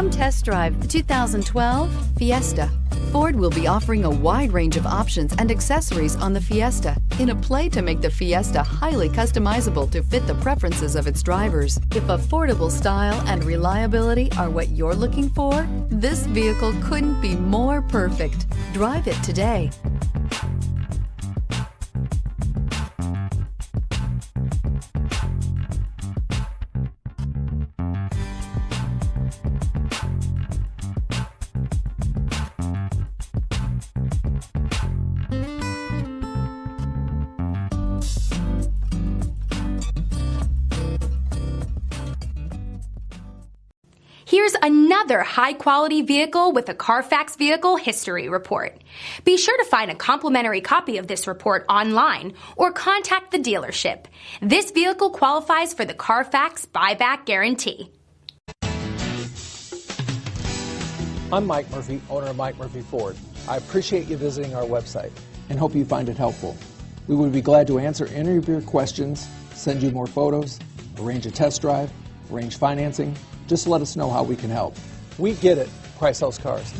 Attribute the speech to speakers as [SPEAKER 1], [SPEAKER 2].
[SPEAKER 1] Come test drive the 2012 Fiesta. Ford will be offering a wide range of options and accessories on the Fiesta in a play to make the Fiesta highly customizable to fit the preferences of its drivers. If affordable style and reliability are what you're looking for, this vehicle couldn't be more perfect. Drive it today.
[SPEAKER 2] Here's another high-quality vehicle with a Carfax Vehicle History Report. Be sure to find a complimentary copy of this report online or contact the dealership. This vehicle qualifies for the Carfax Buyback Guarantee.
[SPEAKER 3] I'm Mike Murphy, owner of Mike Murphy Ford. I appreciate you visiting our website and hope you find it helpful. We would be glad to answer any of your questions, send you more photos, arrange a test drive, arrange financing. Just let us know how we can help. We get it, Price House Cars.